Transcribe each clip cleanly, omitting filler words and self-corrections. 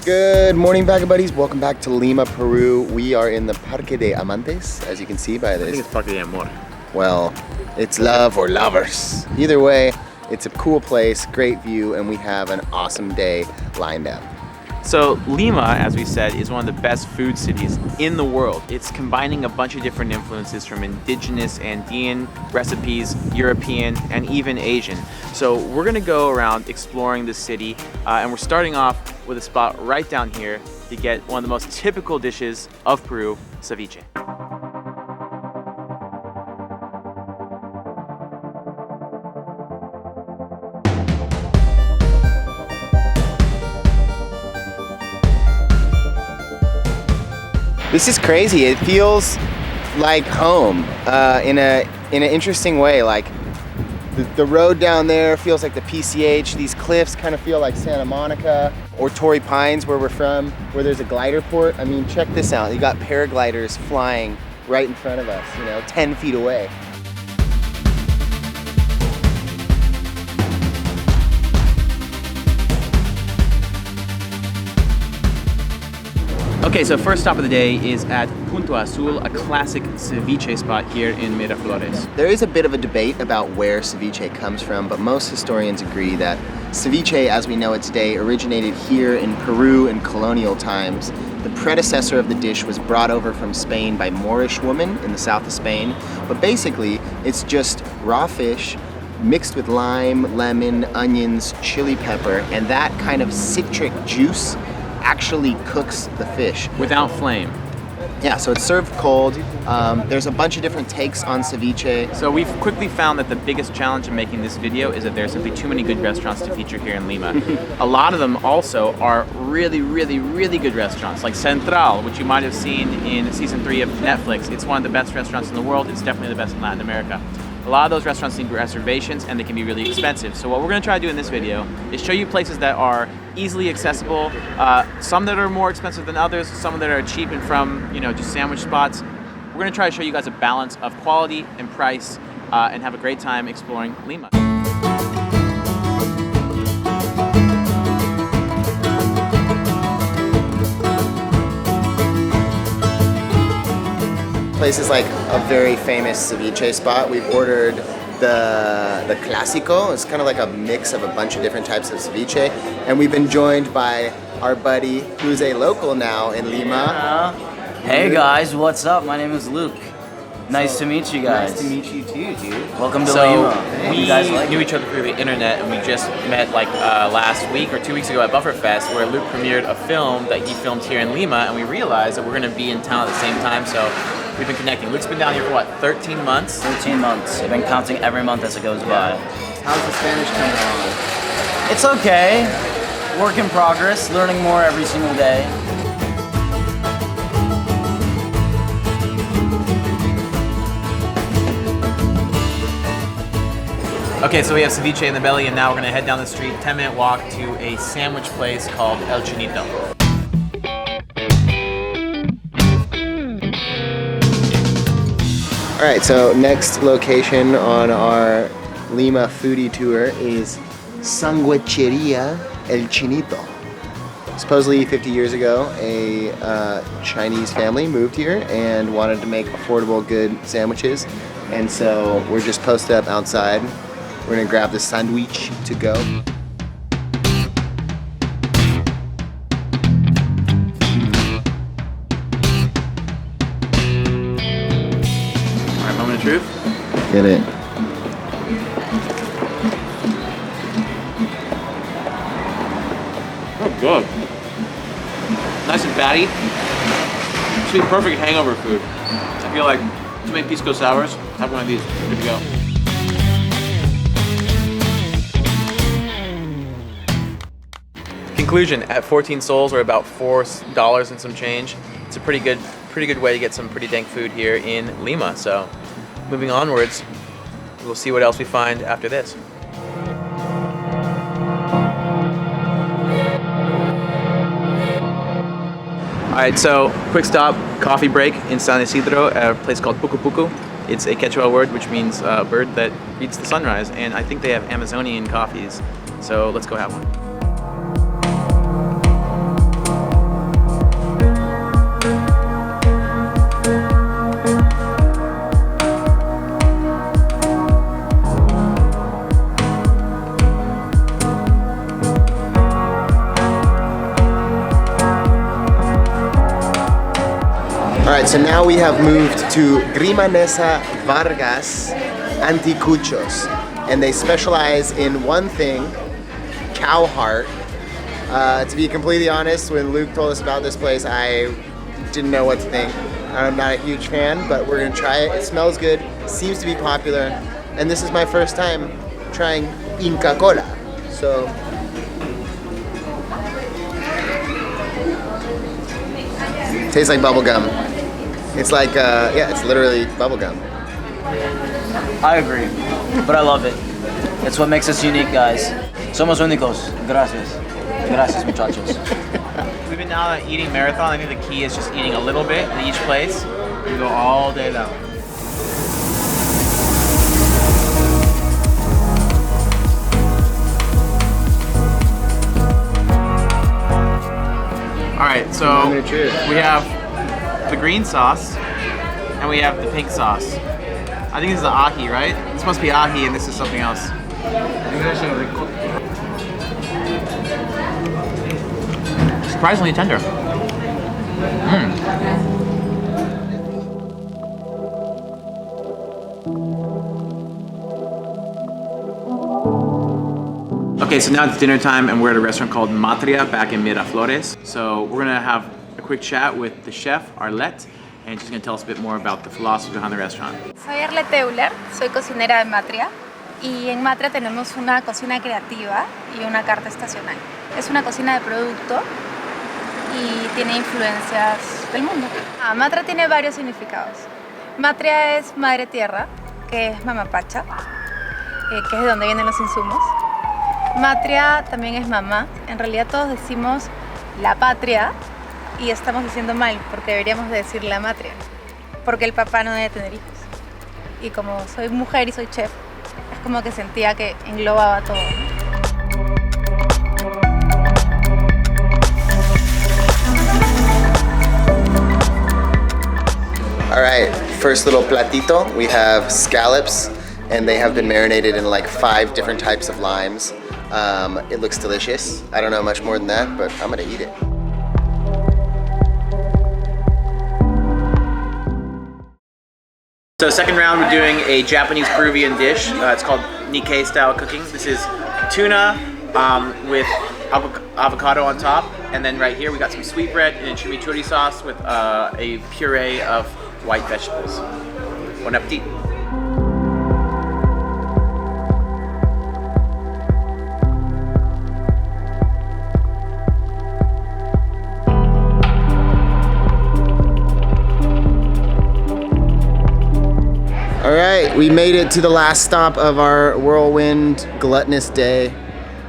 Good morning, Vagabuddies. Welcome back to Lima, Peru. We are in the Parque de Amantes, as you can see by this. I think it's Parque de Amor. Well, it's love or lovers. Either way, it's a cool place, great view, and we have an awesome day lined up. So Lima, as we said, is one of the best food cities in the world. It's combining a bunch of different influences from indigenous Andean recipes, European, and even Asian. So we're gonna go around exploring the city, and we're starting off with a spot right down here to get one of the most typical dishes of Peru, ceviche. This is crazy. It feels like home in an interesting way. Like the road down there feels like the PCH. These cliffs kind of feel like Santa Monica or Torrey Pines, where we're from, where there's a glider port. I mean, check this out. You got paragliders flying right in front of us, 10 feet away. Okay, so first stop of the day is at Punto Asul, a classic ceviche spot here in Miraflores. There is a bit of a debate about where ceviche comes from, but most historians agree that ceviche, as we know it today, originated here in Peru in colonial times. The predecessor of the dish was brought over from Spain by Moorish women in the south of Spain, but basically it's just raw fish mixed with lime, lemon, onions, chili pepper, and that kind of citric juice actually cooks the fish. Without flame. Yeah, so it's served cold. There's a bunch of different takes on ceviche. So we've quickly found that the biggest challenge in making this video is that there are simply too many good restaurants to feature here in Lima. A lot of them also are really, really, really good restaurants, like Central, which you might have seen in season 3 of Netflix. It's one of the best restaurants in the world. It's definitely the best in Latin America. A lot of those restaurants need reservations and they can be really expensive. So what we're gonna try to do in this video is show you places that are easily accessible, some that are more expensive than others, some that are cheap and from, just sandwich spots. We're gonna try to show you guys a balance of quality and price and have a great time exploring Lima. Place is like a very famous ceviche spot. We've ordered the Clásico. It's kind of like a mix of a bunch of different types of ceviche. And we've been joined by our buddy, who's a local now in Lima. Hey guys, what's up? My name is Luke. Nice to meet you guys. Nice to meet you too, dude. Welcome to Lima. We knew each other through the internet, and we just met last week or 2 weeks ago at Bufferfest, where Luke premiered a film that he filmed here in Lima, and we realized that we're going to be in town at the same time, so we've been connecting. Luke's been down here for what, 13 months? 13 months. I've been counting every month as it goes by. How's the Spanish coming along? It's okay. Work in progress, learning more every single day. Okay, so we have ceviche in the belly, and now we're gonna head down the street, 10-minute walk to a sandwich place called El Chinito. All right, so next location on our Lima foodie tour is Sanguicheria El Chinito. Supposedly 50 years ago, a Chinese family moved here and wanted to make affordable, good sandwiches. And so we're just posted up outside. We're gonna grab the sandwich to go. All right, moment of truth. Get it. Oh, good. Nice and fatty. This would be perfect hangover food. I feel like to make pisco sours, have one of these. Good to go. Conclusion, at 14 sols, or about $4 and some change, it's a pretty good way to get some pretty dank food here in Lima. So moving onwards, we'll see what else we find after this. All right, so quick stop, coffee break in San Isidro, a place called Puku Puku. It's a Quechua word which means bird that reads the sunrise, and I think they have Amazonian coffees. So let's go have one. All right, so now we have moved to Grimanesa Vargas Anticuchos, and they specialize in one thing, cow heart. To be completely honest, when Luke told us about this place, I didn't know what to think. I'm not a huge fan, but we're gonna try it. It smells good, seems to be popular, and this is my first time trying Inca Cola. So, tastes like bubble gum. It's like, yeah, it's literally bubble gum. I agree, but I love it. It's what makes us unique, guys. Somos únicos. Gracias. Gracias, muchachos. We've been now eating marathon. I think the key is just eating a little bit in each place. We go all day long. All right, so we have the green sauce and we have the pink sauce. I think this is the ahi, right? This must be ahi and this is something else. Surprisingly tender. Okay, so now it's dinner time and we're at a restaurant called Matria back in Miraflores. So we're gonna have a quick chat with the chef, Arlette, and she's gonna tell us a bit more about the philosophy behind the restaurant. Soy Arlette Euler, soy cocinera de Matria y en Matria tenemos una cocina creativa y una carta estacional. Es una cocina de producto y tiene influencias del mundo. Matria tiene varios significados. Matria es madre tierra, que es mamapacha, que es de donde vienen los insumos. Matria también es mamá. En realidad todos decimos la patria y estamos diciendo mal porque deberíamos de decir la matria, porque el papá no debe tener hijos. Y como soy mujer y soy chef, es como que sentía que englobaba todo. All right, first little platito, we have scallops, and they have been marinated in like 5 different types of limes. It looks delicious. I don't know much more than that, but I'm gonna eat it. So second round, we're doing a Japanese Peruvian dish. It's called Nikkei style cooking. This is tuna with avocado on top, and then right here we got some sweetbread and a chimichurri sauce with a puree of white vegetables. Bon appetit. All right, we made it to the last stop of our whirlwind gluttonous day,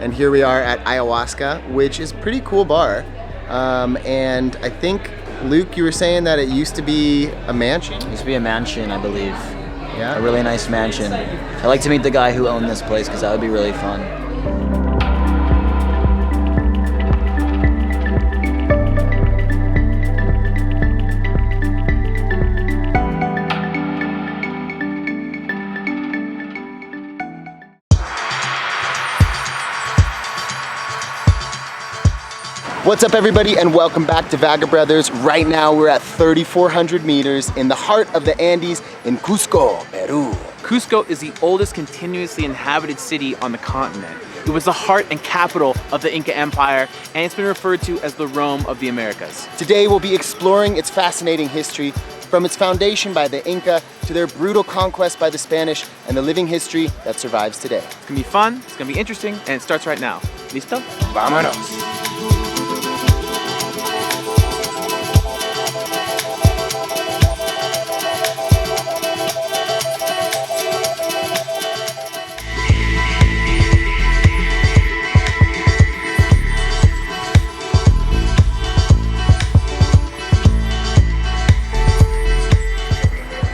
and here we are at Ayahuasca, which is a pretty cool bar. And I think, Luke, you were saying that it used to be a mansion? It used to be a mansion, I believe. Yeah? A really nice mansion. I'd like to meet the guy who owned this place because that would be really fun. What's up, everybody, and welcome back to Vagabrothers. Right now we're at 3,400 meters in the heart of the Andes in Cusco, Peru. Cusco is the oldest continuously inhabited city on the continent. It was the heart and capital of the Inca Empire, and it's been referred to as the Rome of the Americas. Today we'll be exploring its fascinating history, from its foundation by the Inca to their brutal conquest by the Spanish and the living history that survives today. It's gonna be fun, it's gonna be interesting, and it starts right now. Listo? Vámonos.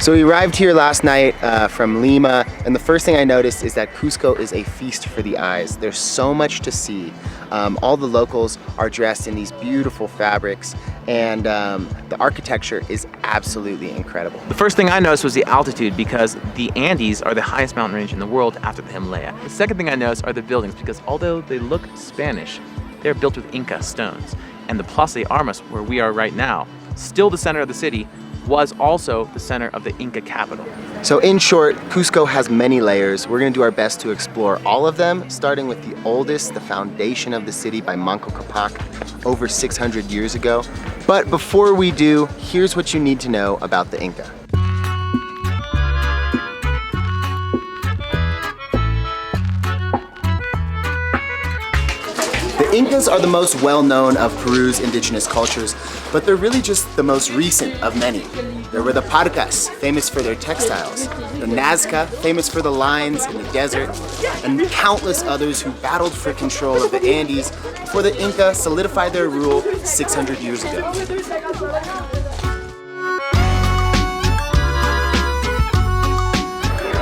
So we arrived here last night from Lima, and the first thing I noticed is that Cusco is a feast for the eyes. There's so much to see. All the locals are dressed in these beautiful fabrics, and the architecture is absolutely incredible. The first thing I noticed was the altitude, because the Andes are the highest mountain range in the world after the Himalaya. The second thing I noticed are the buildings, because although they look Spanish, they're built with Inca stones. And the Plaza de Armas, where we are right now, still the center of the city, was also the center of the Inca capital. So in short, Cusco has many layers. We're gonna do our best to explore all of them, starting with the oldest, the foundation of the city by Manco Capac, over 600 years ago. But before we do, here's what you need to know about the Inca. The Incas are the most well-known of Peru's indigenous cultures, but they're really just the most recent of many. There were the Parcas, famous for their textiles, the Nazca, famous for the lines in the desert, and countless others who battled for control of the Andes before the Inca solidified their rule 600 years ago.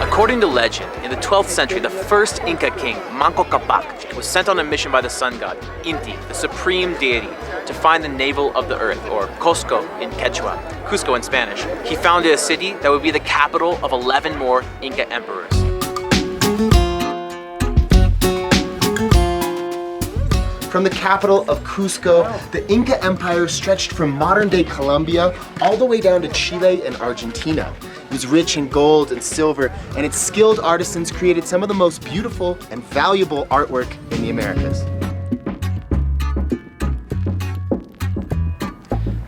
According to legend, in the 12th century, the first Inca king, Manco Capac, was sent on a mission by the sun god, Inti, the supreme deity, to find the navel of the earth, or Cusco in Quechua, Cusco in Spanish. He founded a city that would be the capital of 11 more Inca emperors. From the capital of Cusco, the Inca Empire stretched from modern-day Colombia all the way down to Chile and Argentina. It was rich in gold and silver, and its skilled artisans created some of the most beautiful and valuable artwork in the Americas.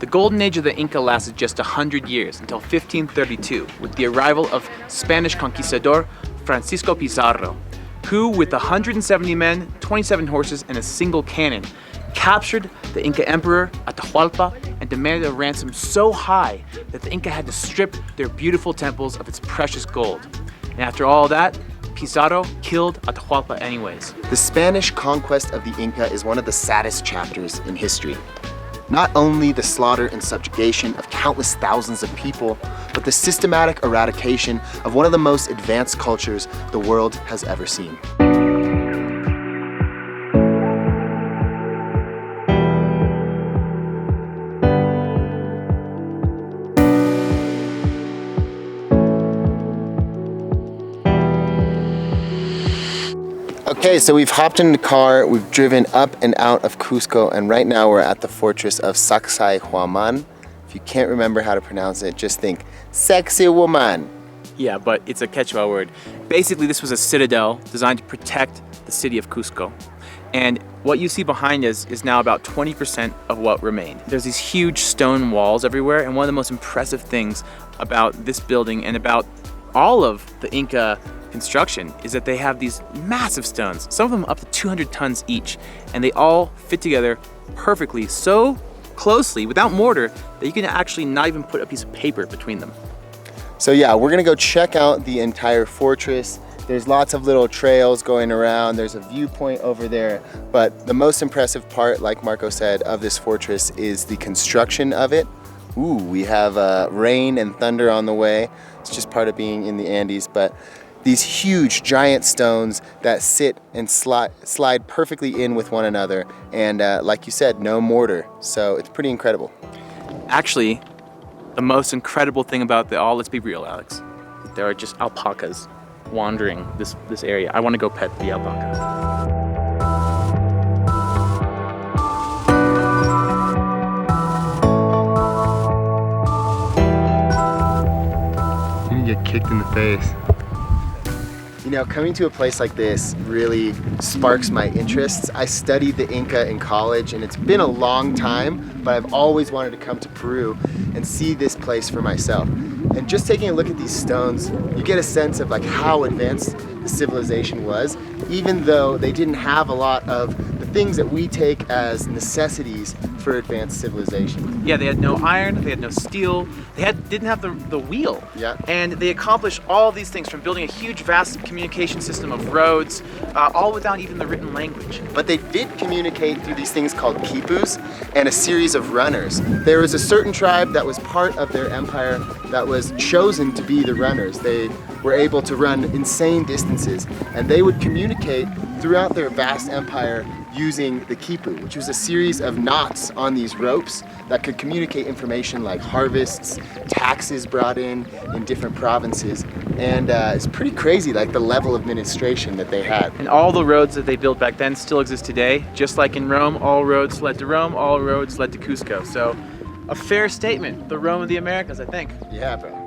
The golden age of the Inca lasted just 100 years, until 1532, with the arrival of Spanish conquistador Francisco Pizarro, who, with 170 men, 27 horses, and a single cannon, captured the Inca emperor Atahualpa and demanded a ransom so high that the Inca had to strip their beautiful temples of its precious gold. And after all that, Pizarro killed Atahualpa anyways. The Spanish conquest of the Inca is one of the saddest chapters in history. Not only the slaughter and subjugation of countless thousands of people, but the systematic eradication of one of the most advanced cultures the world has ever seen. Okay, so we've hopped in the car, we've driven up and out of Cusco, and right now we're at the fortress of Sacsayhuaman. If you can't remember how to pronounce it, just think, sexy woman. Yeah, but it's a Quechua word. Basically, this was a citadel designed to protect the city of Cusco. And what you see behind us is now about 20% of what remained. There's these huge stone walls everywhere, and one of the most impressive things about this building and about all of the Inca construction is that they have these massive stones, some of them up to 200 tons each, and they all fit together perfectly, so closely, without mortar, that you can actually not even put a piece of paper between them. So yeah, we're gonna go check out the entire fortress. There's lots of little trails going around. There's a viewpoint over there, but the most impressive part, like Marko said, of this fortress is the construction of it. Ooh, we have rain and thunder on the way. It's just part of being in the Andes, but these huge giant stones that sit and slide perfectly in with one another, and like you said, no mortar, so it's pretty incredible. Actually, the most incredible thing about all, let's be real, Alex, there are just alpacas wandering this area. I want to go pet the alpaca. You get kicked in the face. You know, coming to a place like this really sparks my interests. I studied the Inca in college, and it's been a long time, but I've always wanted to come to Peru and see this place for myself. And just taking a look at these stones, you get a sense of like how advanced the civilization was, even though they didn't have a lot of the things that we take as necessities for advanced civilization. Yeah, they had no iron, they had no steel, they didn't have the wheel. Yeah. And they accomplished all these things, from building a huge, vast communication system of roads, all without even the written language. But they did communicate through these things called quipus and a series of runners. There was a certain tribe that was part of their empire that was chosen to be the runners. They were able to run insane distances, and they would communicate throughout their vast empire using the quipu, which was a series of knots on these ropes that could communicate information like harvests, taxes brought in different provinces, and it's pretty crazy, like the level of administration that they had. And all the roads that they built back then still exist today. Just like in Rome, all roads led to Rome, all roads led to Cusco. So a fair statement. The Rome of the Americas, I think. Yeah, bro.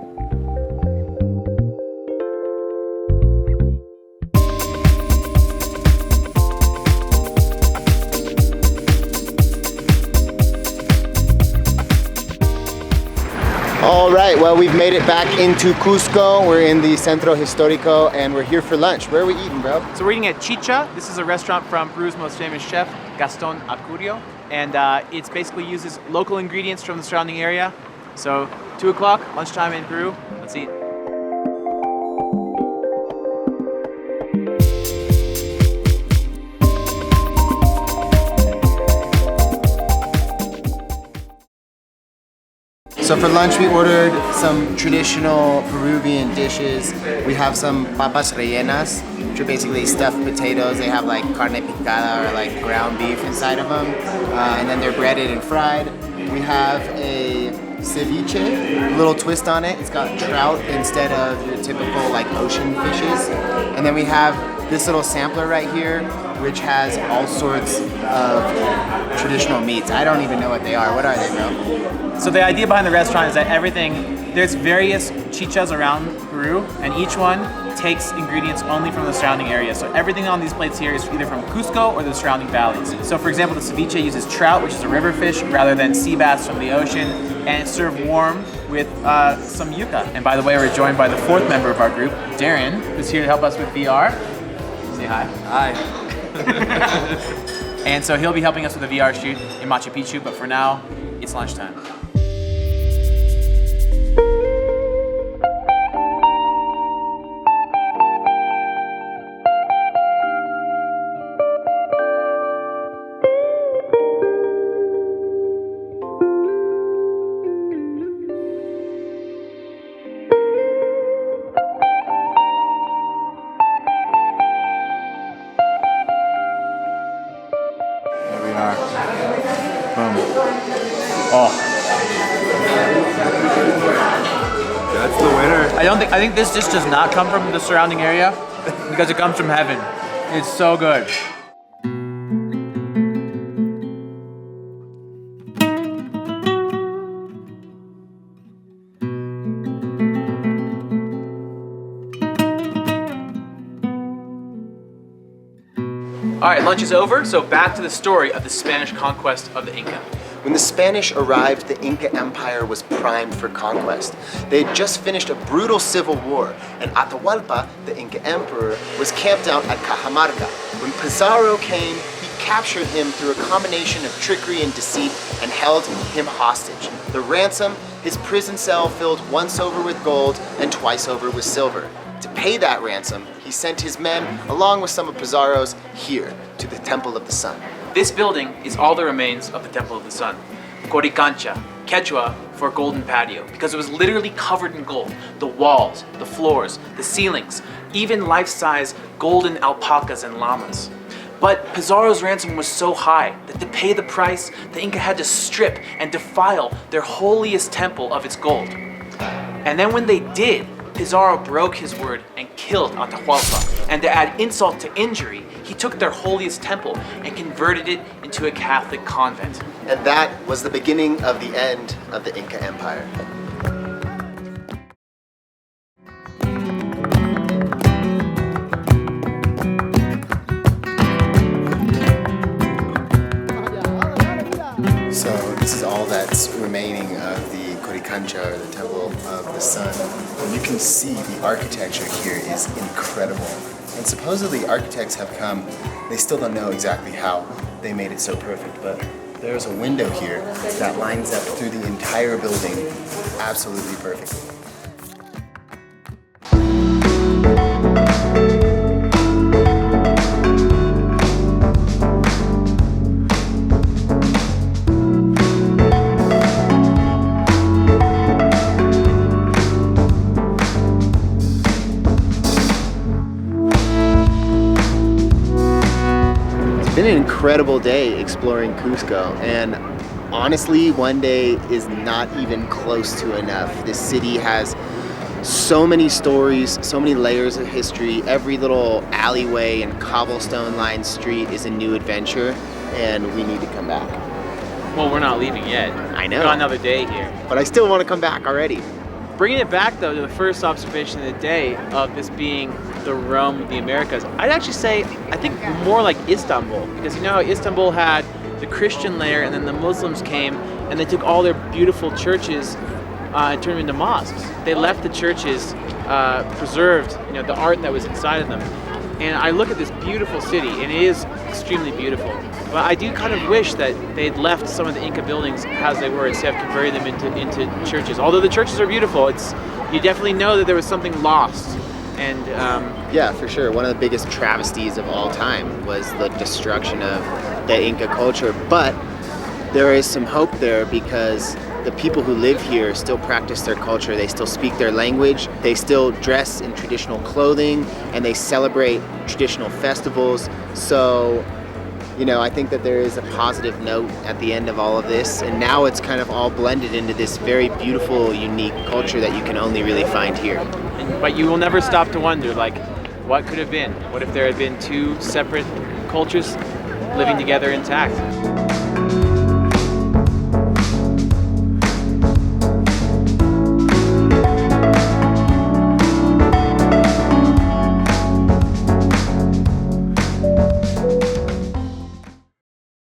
All right, well, we've made it back into Cusco. We're in the Centro Histórico and we're here for lunch. Where are we eating, bro? So we're eating at Chicha. This is a restaurant from Peru's most famous chef, Gaston Acurio. And it basically uses local ingredients from the surrounding area. So 2 o'clock, lunchtime in Peru. Let's eat. So for lunch, we ordered some traditional Peruvian dishes. We have some papas rellenas, which are basically stuffed potatoes. They have like carne picada or like ground beef inside of them. And then they're breaded and fried. We have a ceviche, a little twist on it. It's got trout instead of your typical like ocean fishes. And then we have this little sampler right here, which has all sorts of traditional meats. I don't even know what they are. What are they, bro? So the idea behind the restaurant is that there's various chichas around Peru, and each one takes ingredients only from the surrounding area. So everything on these plates here is either from Cusco or the surrounding valleys. So for example, the ceviche uses trout, which is a river fish, rather than sea bass from the ocean, and it's served warm with some yuca. And by the way, we're joined by the 4th member of our group, Darren, who's here to help us with VR. Say hi. Hi. And so he'll be helping us with a VR shoot in Machu Picchu, but for now, it's lunchtime. Oh. That's the winner. I think this dish does not come from the surrounding area because it comes from heaven. It's so good. All right, lunch is over, so back to the story of the Spanish conquest of the Inca. When the Spanish arrived, the Inca Empire was primed for conquest. They had just finished a brutal civil war, and Atahualpa, the Inca emperor, was camped out at Cajamarca. When Pizarro came, he captured him through a combination of trickery and deceit and held him hostage. The ransom, his prison cell filled once over with gold and twice over with silver. To pay that ransom, he sent his men, along with some of Pizarro's, here to the Temple of the Sun. This building is all the remains of the Temple of the Sun. Coricancha, Quechua for golden patio, because it was literally covered in gold. The walls, the floors, the ceilings, even life-size golden alpacas and llamas. But Pizarro's ransom was so high that to pay the price, the Inca had to strip and defile their holiest temple of its gold. And then when they did, Pizarro broke his word and killed Atahualpa. And to add insult to injury, he took their holiest temple and converted it into a Catholic convent. And that was the beginning of the end of the Inca Empire. So this is all that's remaining of the Coricancha, or the Temple of the Sun. And you can see the architecture here is incredible. And supposedly architects have come, they still don't know exactly how they made it so perfect, but there's a window here that lines up through the entire building absolutely perfectly. It's been an incredible day exploring Cusco, and honestly, one day is not even close to enough. This city has so many stories, so many layers of history. Every little alleyway and cobblestone-lined street is a new adventure, and we need to come back. Well, we're not leaving yet. I I know. We've got another day here. But I still want to come back already. Bringing it back though to the first observation of the day of this being the Rome of the Americas, I'd actually say I think more like Istanbul, because you know how Istanbul had the Christian layer and then the Muslims came and they took all their beautiful churches and turned them into mosques. They left the churches preserved, you know, the art that was inside of them. And I look at this beautiful city, and it is extremely beautiful. But I do kind of wish that they'd left some of the Inca buildings as they were instead of converting them into churches. Although the churches are beautiful, you definitely know that there was something lost. And yeah, for sure. One of the biggest travesties of all time was the destruction of the Inca culture. But there is some hope there because the people who live here still practice their culture. They still speak their language. They still dress in traditional clothing and they celebrate traditional festivals. So, you know, I think that there is a positive note at the end of all of this. And now it's kind of all blended into this very beautiful, unique culture that you can only really find here. But you will never stop to wonder, like, what could have been? What if there had been two separate cultures living together intact?